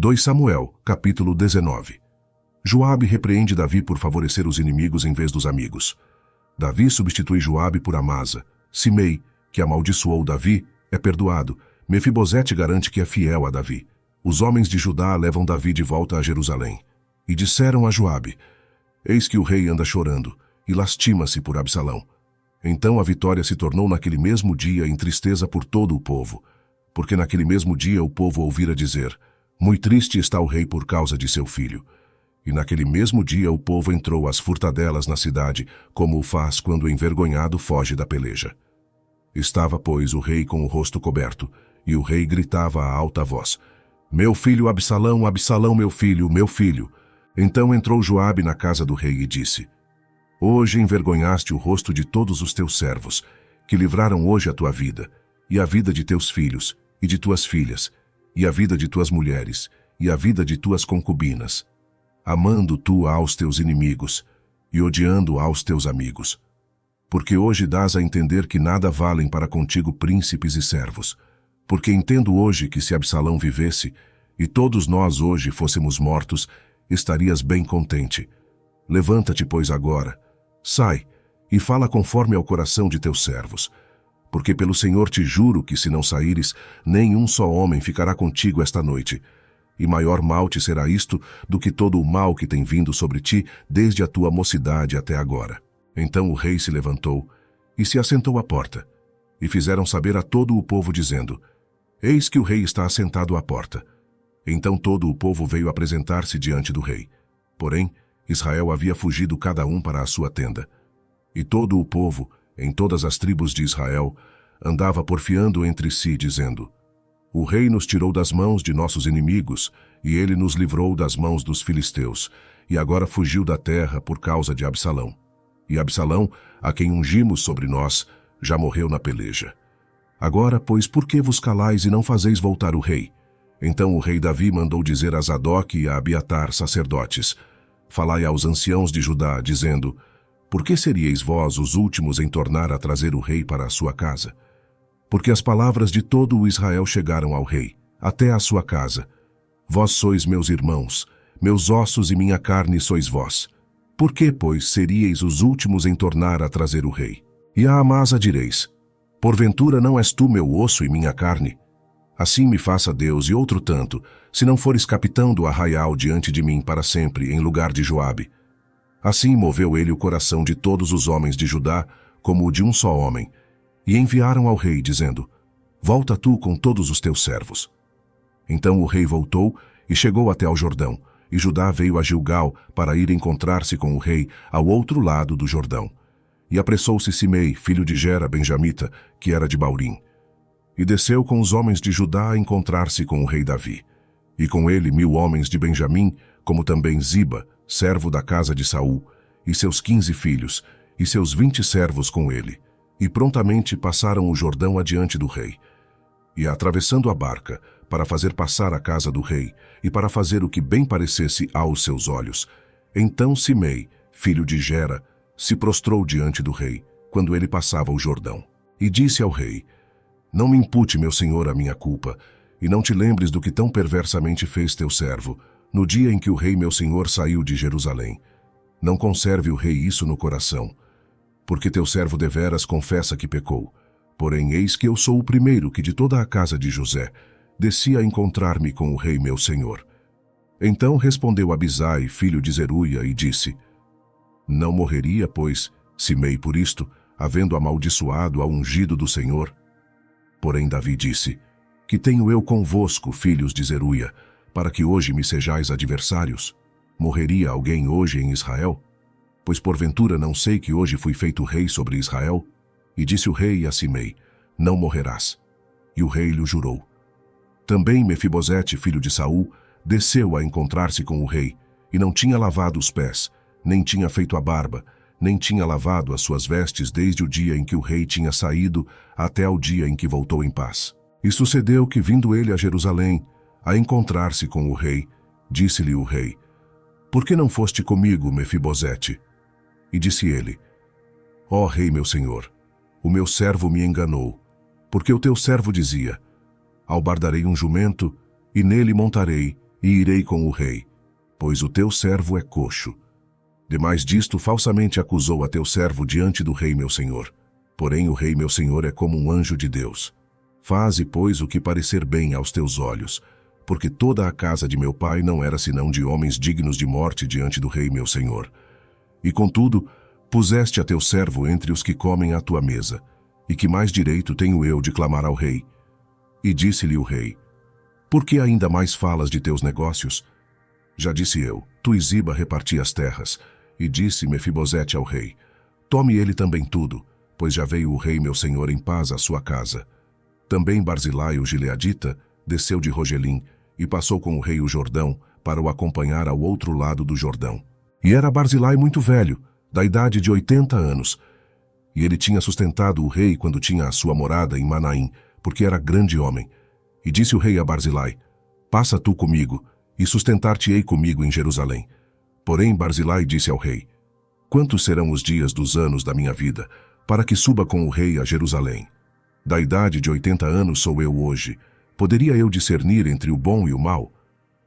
2 Samuel, capítulo 19. Joabe repreende Davi por favorecer os inimigos em vez dos amigos. Davi substitui Joabe por Amasa. Simei, que amaldiçoou Davi, é perdoado. Mefibosete garante que é fiel a Davi. Os homens de Judá levam Davi de volta a Jerusalém. E disseram a Joabe: eis que o rei anda chorando, e lastima-se por Absalão. Então a vitória se tornou naquele mesmo dia em tristeza por todo o povo, porque naquele mesmo dia o povo ouvira dizer: muito triste está o rei por causa de seu filho. E naquele mesmo dia o povo entrou às furtadelas na cidade, como o faz quando envergonhado foge da peleja. Estava, pois, o rei com o rosto coberto, e o rei gritava a alta voz: meu filho Absalão, Absalão, meu filho, meu filho. Então entrou Joabe na casa do rei e disse: hoje envergonhaste o rosto de todos os teus servos, que livraram hoje a tua vida, e a vida de teus filhos, e de tuas filhas, e a vida de tuas mulheres, e a vida de tuas concubinas, amando tu aos teus inimigos, e odiando aos teus amigos. Porque hoje dás a entender que nada valem para contigo príncipes e servos. Porque entendo hoje que se Absalão vivesse, e todos nós hoje fôssemos mortos, estarias bem contente. Levanta-te, pois, agora, sai, e fala conforme ao coração de teus servos. Porque pelo Senhor te juro que se não saíres, nem um só homem ficará contigo esta noite. E maior mal te será isto do que todo o mal que tem vindo sobre ti desde a tua mocidade até agora. Então o rei se levantou e se assentou à porta. E fizeram saber a todo o povo, dizendo: eis que o rei está assentado à porta. Então todo o povo veio apresentar-se diante do rei. Porém, Israel havia fugido cada um para a sua tenda. E todo o povo, em todas as tribos de Israel, andava porfiando entre si, dizendo: o rei nos tirou das mãos de nossos inimigos, e ele nos livrou das mãos dos filisteus, e agora fugiu da terra por causa de Absalão. E Absalão, a quem ungimos sobre nós, já morreu na peleja. Agora, pois, por que vos calais e não fazeis voltar o rei? Então o rei Davi mandou dizer a Zadok e a Abiatar, sacerdotes: falai aos anciãos de Judá, dizendo: por que seríeis vós os últimos em tornar a trazer o rei para a sua casa? Porque as palavras de todo o Israel chegaram ao rei, até à sua casa. Vós sois meus irmãos, meus ossos e minha carne sois vós. Por que, pois, seríeis os últimos em tornar a trazer o rei? E a Amasa direis: porventura não és tu meu osso e minha carne? Assim me faça Deus e outro tanto, se não fores capitão do arraial diante de mim para sempre, em lugar de Joabe. Assim moveu ele o coração de todos os homens de Judá, como o de um só homem, e enviaram ao rei, dizendo: volta tu com todos os teus servos. Então o rei voltou e chegou até ao Jordão, e Judá veio a Gilgal para ir encontrar-se com o rei ao outro lado do Jordão. E apressou-se Simei, filho de Gera, benjamita, que era de Baurim. E desceu com os homens de Judá a encontrar-se com o rei Davi. E com ele 1000 homens de Benjamim, como também Ziba, servo da casa de Saul, e seus 15 filhos, e seus 20 servos com ele. E prontamente passaram o Jordão adiante do rei. E atravessando a barca, para fazer passar a casa do rei, e para fazer o que bem parecesse aos seus olhos, então Simei, filho de Gera, se prostrou diante do rei, quando ele passava o Jordão. E disse ao rei: não me impute, meu senhor, a minha culpa, e não te lembres do que tão perversamente fez teu servo, no dia em que o rei meu senhor saiu de Jerusalém. Não conserve o rei isso no coração, porque teu servo deveras confessa que pecou. Porém, eis que eu sou o primeiro que de toda a casa de José desci a encontrar-me com o rei meu senhor. Então respondeu Abisai, filho de Zeruia, e disse: não morreria, pois, Simei por isto, havendo amaldiçoado ao ungido do Senhor? Porém Davi disse: que tenho eu convosco, filhos de Zeruia, para que hoje me sejais adversários? Morreria alguém hoje em Israel? Pois porventura não sei que hoje fui feito rei sobre Israel? E disse o rei a Simei: não morrerás. E o rei lhe jurou. Também Mefibosete, filho de Saul, desceu a encontrar-se com o rei, e não tinha lavado os pés, nem tinha feito a barba, nem tinha lavado as suas vestes desde o dia em que o rei tinha saído até ao dia em que voltou em paz. E sucedeu que, vindo ele a Jerusalém, a encontrar-se com o rei, disse-lhe o rei: por que não foste comigo, Mefibosete? E disse ele: ó rei meu senhor, o meu servo me enganou, porque o teu servo dizia: albardarei um jumento, e nele montarei, e irei com o rei, pois o teu servo é coxo. Demais disto, falsamente acusou a teu servo diante do rei meu senhor. Porém o rei meu senhor é como um anjo de Deus. Faze, pois, o que parecer bem aos teus olhos, porque toda a casa de meu pai não era senão de homens dignos de morte diante do rei meu senhor. E contudo, puseste a teu servo entre os que comem à tua mesa, e que mais direito tenho eu de clamar ao rei? E disse-lhe o rei: por que ainda mais falas de teus negócios? Já disse eu, tu e Ziba reparti as terras. E disse Mefibosete ao rei: tome ele também tudo, pois já veio o rei meu senhor em paz à sua casa. Também Barzilai o gileadita desceu de Rogelim e passou com o rei o Jordão para o acompanhar ao outro lado do Jordão. E era Barzilai muito velho, da idade de 80 anos. E ele tinha sustentado o rei quando tinha a sua morada em Manaim, porque era grande homem. E disse o rei a Barzilai: passa tu comigo, e sustentar-te-ei comigo em Jerusalém. Porém Barzilai disse ao rei: quantos serão os dias dos anos da minha vida, para que suba com o rei a Jerusalém? Da idade de 80 anos sou eu hoje. Poderia eu discernir entre o bom e o mal?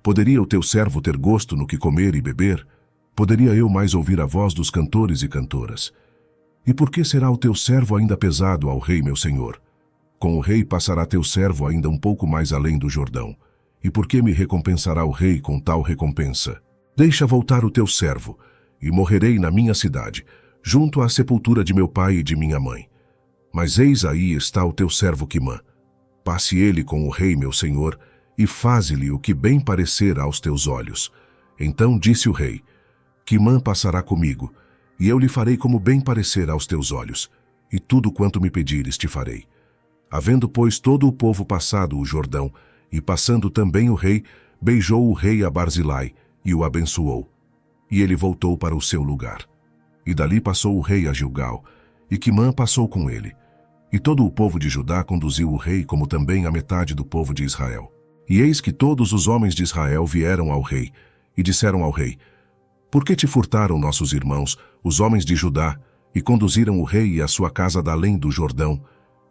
Poderia o teu servo ter gosto no que comer e beber? Poderia eu mais ouvir a voz dos cantores e cantoras? E por que será o teu servo ainda pesado ao rei meu senhor? Com o rei passará teu servo ainda um pouco mais além do Jordão. E por que me recompensará o rei com tal recompensa? Deixa voltar o teu servo, e morrerei na minha cidade, junto à sepultura de meu pai e de minha mãe. Mas eis aí está o teu servo Quimã. Passe ele com o rei meu senhor, e faze-lhe o que bem parecer aos teus olhos. Então disse o rei: Quimã passará comigo, e eu lhe farei como bem parecer aos teus olhos, e tudo quanto me pedires te farei. Havendo, pois, todo o povo passado o Jordão, e passando também o rei, beijou o rei a Barzilai, e o abençoou. E ele voltou para o seu lugar. E dali passou o rei a Gilgal, e Quimã passou com ele. E todo o povo de Judá conduziu o rei, como também a metade do povo de Israel. E eis que todos os homens de Israel vieram ao rei, e disseram ao rei: por que te furtaram nossos irmãos, os homens de Judá, e conduziram o rei e a sua casa da além do Jordão,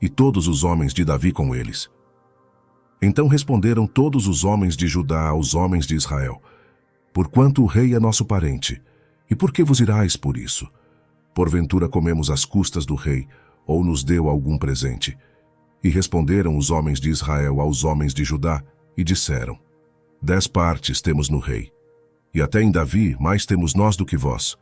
e todos os homens de Davi com eles? Então responderam todos os homens de Judá aos homens de Israel: porquanto o rei é nosso parente, e por que vos irais por isso? Porventura comemos as custas do rei, ou nos deu algum presente? E responderam os homens de Israel aos homens de Judá, e disseram: 10 partes temos no rei, e até em Davi mais temos nós do que vós.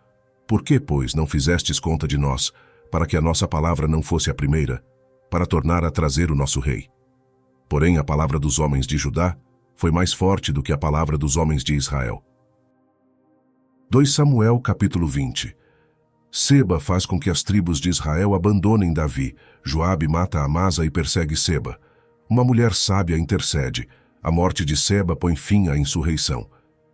Por que, pois, não fizestes conta de nós, para que a nossa palavra não fosse a primeira, para tornar a trazer o nosso rei? Porém a palavra dos homens de Judá foi mais forte do que a palavra dos homens de Israel. 2 Samuel capítulo 20. Seba faz com que as tribos de Israel abandonem Davi. Joabe mata Amasa e persegue Seba. Uma mulher sábia intercede. A morte de Seba põe fim à insurreição.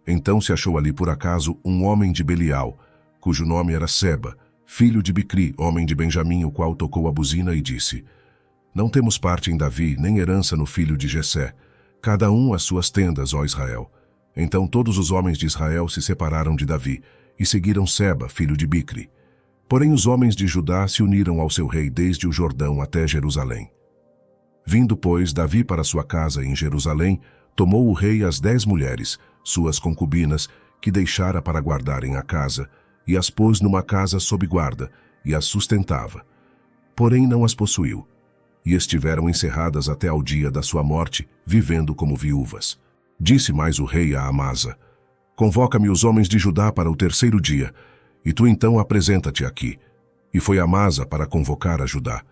Então se achou ali por acaso um homem de Belial, cujo nome era Seba, filho de Bicri, homem de Benjamim, o qual tocou a buzina e disse: não temos parte em Davi, nem herança no filho de Jessé. Cada um as suas tendas, ó Israel. Então todos os homens de Israel se separaram de Davi e seguiram Seba, filho de Bicri. Porém os homens de Judá se uniram ao seu rei desde o Jordão até Jerusalém. Vindo, pois, Davi para sua casa em Jerusalém, tomou o rei as 10 mulheres, suas concubinas, que deixara para guardarem a casa, e as pôs numa casa sob guarda, e as sustentava. Porém não as possuiu, e estiveram encerradas até ao dia da sua morte, vivendo como viúvas. Disse mais o rei a Amasa: convoca-me os homens de Judá para o 3º dia, e tu então apresenta-te aqui. E foi Amasa para convocar a Judá.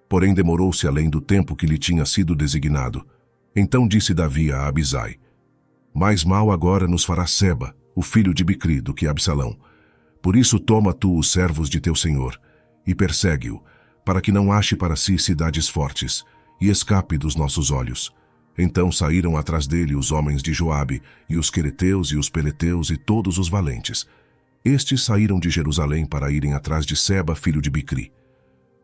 Porém demorou-se além do tempo que lhe tinha sido designado. Então disse Davi a Abisai: mais mal agora nos fará Seba, o filho de Bicri, do que Absalão. Por isso toma tu os servos de teu senhor, e persegue-o, para que não ache para si cidades fortes, e escape dos nossos olhos. Então saíram atrás dele os homens de Joabe, e os quereteus e os peleteus e todos os valentes. Estes saíram de Jerusalém para irem atrás de Seba, filho de Bicri.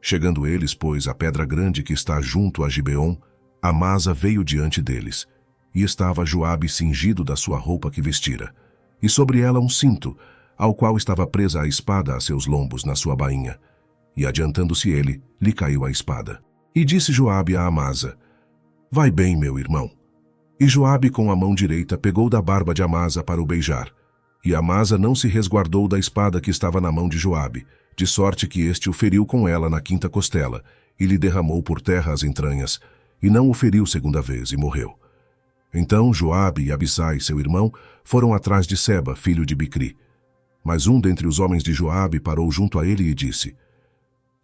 Chegando eles, pois, à pedra grande que está junto a Gibeon, Amasa veio diante deles, e estava Joabe cingido da sua roupa que vestira, e sobre ela um cinto, ao qual estava presa a espada a seus lombos na sua bainha. E adiantando-se ele, lhe caiu a espada. E disse Joabe a Amasa: vai bem, meu irmão. E Joabe com a mão direita pegou da barba de Amasa para o beijar. E Amasa não se resguardou da espada que estava na mão de Joabe, de sorte que este o feriu com ela na quinta costela, e lhe derramou por terra as entranhas, e não o feriu segunda vez, e morreu. Então Joabe e Abisai, seu irmão, foram atrás de Seba, filho de Bicri. Mas um dentre os homens de Joabe parou junto a ele e disse: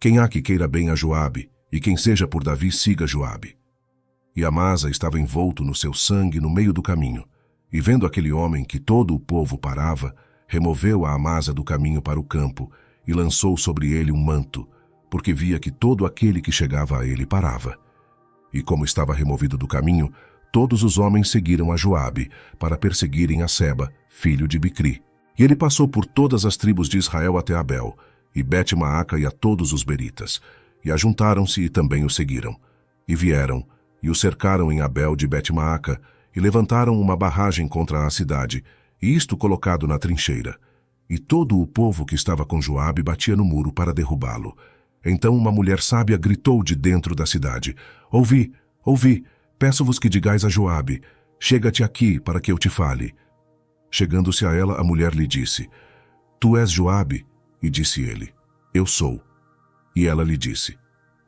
Quem há que queira bem a Joabe, e quem seja por Davi, siga Joabe. E Amasa estava envolto no seu sangue no meio do caminho, e vendo aquele homem que todo o povo parava, removeu a Amasa do caminho para o campo, e lançou sobre ele um manto, porque via que todo aquele que chegava a ele parava. E como estava removido do caminho, todos os homens seguiram a Joabe, para perseguirem a Seba, filho de Bicri. E ele passou por todas as tribos de Israel até Abel, e Bet-Maaca e a todos os beritas, e ajuntaram-se e também o seguiram. E vieram, e o cercaram em Abel de Bet-Maaca, e levantaram uma barragem contra a cidade, e isto colocado na trincheira. E todo o povo que estava com Joabe batia no muro para derrubá-lo. Então uma mulher sábia gritou de dentro da cidade: Ouvi, ouvi, peço-vos que digais a Joabe: Chega-te aqui para que eu te fale. Chegando-se a ela, a mulher lhe disse: Tu és Joabe? E disse ele: Eu sou. E ela lhe disse: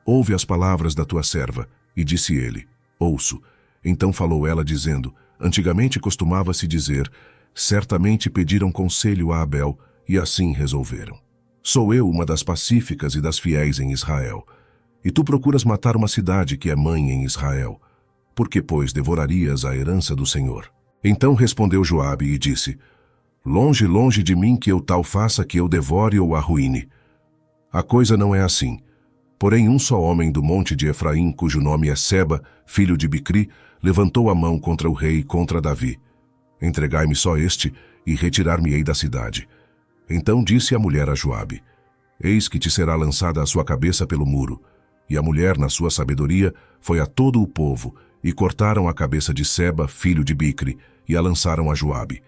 Ouve as palavras da tua serva. E disse ele: Ouço. Então falou ela dizendo: Antigamente costumava-se dizer: Certamente pediram conselho a Abel, e assim resolveram. Sou eu uma das pacíficas e das fiéis em Israel. E tu procuras matar uma cidade que é mãe em Israel. Por que, pois, devorarias a herança do Senhor? Então respondeu Joabe e disse: Longe, longe de mim que eu tal faça que eu devore ou arruine. A coisa não é assim. Porém um só homem do monte de Efraim, cujo nome é Seba, filho de Bicri, levantou a mão contra o rei, contra Davi. Entregai-me só este, e retirar-me-ei da cidade. Então disse a mulher a Joabe: Eis que te será lançada a sua cabeça pelo muro. E a mulher, na sua sabedoria, foi a todo o povo, e cortaram a cabeça de Seba, filho de Bicri, e a lançaram a Joabe.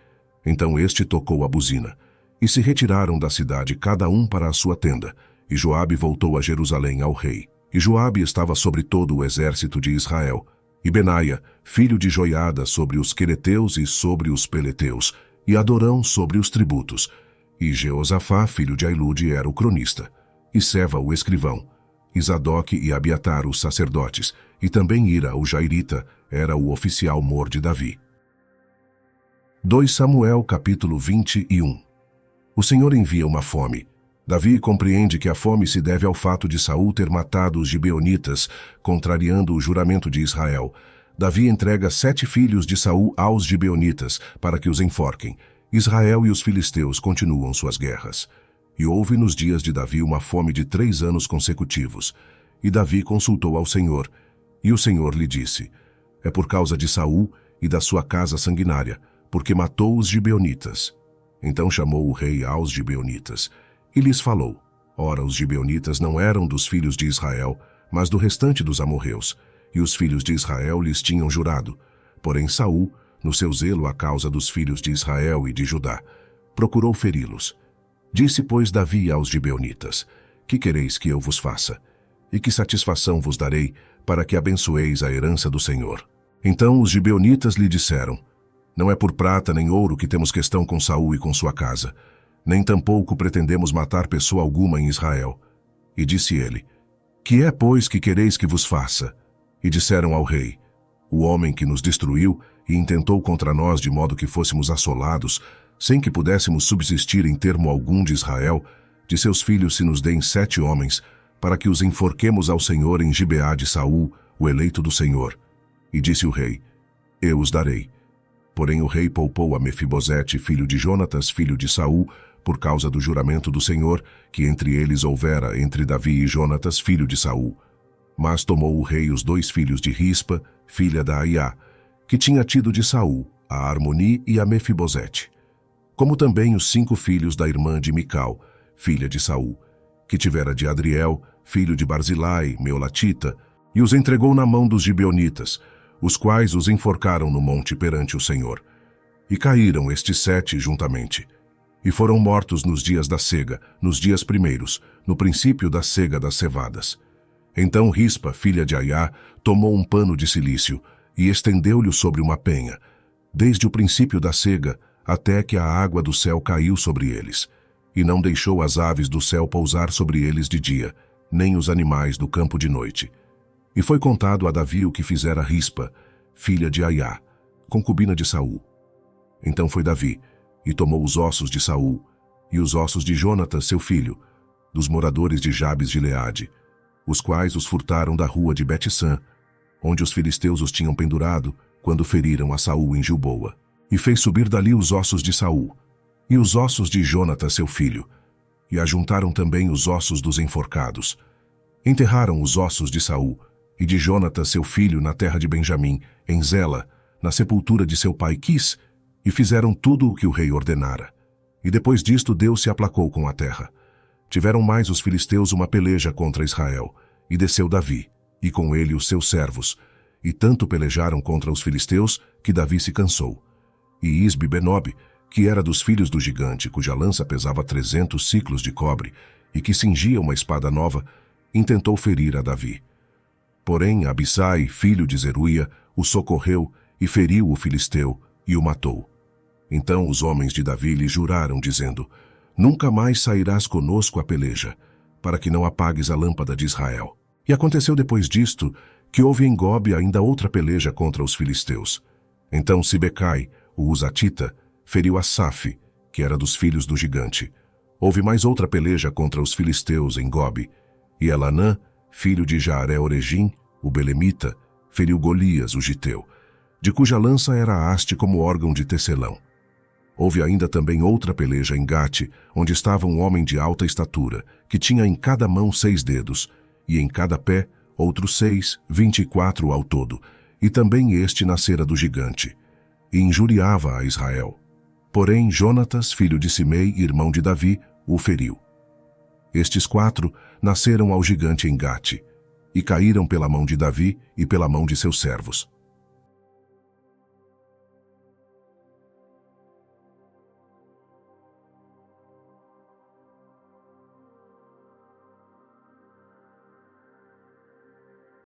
Então este tocou a buzina. E se retiraram da cidade cada um para a sua tenda, e Joabe voltou a Jerusalém ao rei. E Joabe estava sobre todo o exército de Israel, e Benaia, filho de Joiada, sobre os quereteus e sobre os peleteus, e Adorão sobre os tributos. E Jeosafá, filho de Ailude, era o cronista, e Seva o escrivão, e Zadoque e Abiatar os sacerdotes, e também Ira o jairita era o oficial mor de Davi. 2 Samuel capítulo 21. O Senhor envia uma fome. Davi compreende que a fome se deve ao fato de Saul ter matado os gibeonitas, contrariando o juramento de Israel. Davi entrega 7 filhos de Saul aos gibeonitas, para que os enforquem. Israel e os filisteus continuam suas guerras. E houve nos dias de Davi uma fome de 3 anos consecutivos. E Davi consultou ao Senhor, e o Senhor lhe disse: É por causa de Saul e da sua casa sanguinária, porque matou os gibeonitas. Então chamou o rei aos gibeonitas, e lhes falou: Ora, os gibeonitas não eram dos filhos de Israel, mas do restante dos amorreus, e os filhos de Israel lhes tinham jurado. Porém Saul, no seu zelo à causa dos filhos de Israel e de Judá, procurou feri-los. Disse, pois, Davi aos gibeonitas: Que quereis que eu vos faça? E que satisfação vos darei, para que abençoeis a herança do Senhor? Então os gibeonitas lhe disseram: Não é por prata nem ouro que temos questão com Saul e com sua casa, nem tampouco pretendemos matar pessoa alguma em Israel. E disse ele: Que é, pois, que quereis que vos faça? E disseram ao rei: O homem que nos destruiu e intentou contra nós de modo que fôssemos assolados, sem que pudéssemos subsistir em termo algum de Israel, de seus filhos se nos deem 7 homens, para que os enforquemos ao Senhor em Gibeá de Saul, o eleito do Senhor. E disse o rei: Eu os darei. Porém o rei poupou a Mefibosete, filho de Jonatas, filho de Saul, por causa do juramento do Senhor, que entre eles houvera entre Davi e Jonatas, filho de Saul. Mas tomou o rei os 2 filhos de Rispa, filha da Aiá, que tinha tido de Saul, a Armoni e a Mefibosete, como também os 5 filhos da irmã de Mical, filha de Saul, que tivera de Adriel, filho de Barzilai, meolatita, e os entregou na mão dos gibeonitas, os quais os enforcaram no monte perante o Senhor. E caíram estes 7 juntamente, e foram mortos nos dias da cega, nos dias primeiros, no princípio da cega das cevadas. Então Rispa, filha de Aiá, tomou um pano de cilício, e estendeu-lhe sobre uma penha, desde o princípio da sega até que a água do céu caiu sobre eles, e não deixou as aves do céu pousar sobre eles de dia, nem os animais do campo de noite. E foi contado a Davi o que fizera Rispa, filha de Aiá, concubina de Saul. Então foi Davi, e tomou os ossos de Saul, e os ossos de Jonatas, seu filho, dos moradores de Jabes de Gileade, os quais os furtaram da rua de Bet-San, onde os filisteus os tinham pendurado, quando feriram a Saul em Gilboa. E fez subir dali os ossos de Saul, e os ossos de Jonatas, seu filho, e ajuntaram também os ossos dos enforcados. Enterraram os ossos de Saul e de Jonatas, seu filho, na terra de Benjamim, em Zela, na sepultura de seu pai Quis, e fizeram tudo o que o rei ordenara. E depois disto Deus se aplacou com a terra. Tiveram mais os filisteus uma peleja contra Israel, e desceu Davi, e com ele os seus servos, e tanto pelejaram contra os filisteus que Davi se cansou. E Isbi-Benob, que era dos filhos do gigante, cuja lança pesava 300 siclos de cobre, e que cingia uma espada nova, intentou ferir a Davi. Porém, Abissai, filho de Zeruia, o socorreu e feriu o filisteu e o matou. Então os homens de Davi lhe juraram, dizendo: Nunca mais sairás conosco à peleja, para que não apagues a lâmpada de Israel. E aconteceu depois disto, que houve em Gobe ainda outra peleja contra os filisteus. Então Sibecai, o Uzatita, feriu Asaf, que era dos filhos do gigante. Houve mais outra peleja contra os filisteus em Gobe, e Elanã, filho de Jaare-Oregim, o belemita, feriu Golias, o giteu, de cuja lança era a haste como órgão de tecelão. Houve ainda também outra peleja em Gate, onde estava um homem de alta estatura, que tinha em cada mão 6 dedos, e em cada pé outros 6, 24 ao todo, e também este nascera do gigante, e injuriava a Israel. Porém, Jonatas, filho de Simei, irmão de Davi, o feriu. Estes 4 nasceram ao gigante em Gate, e caíram pela mão de Davi e pela mão de seus servos.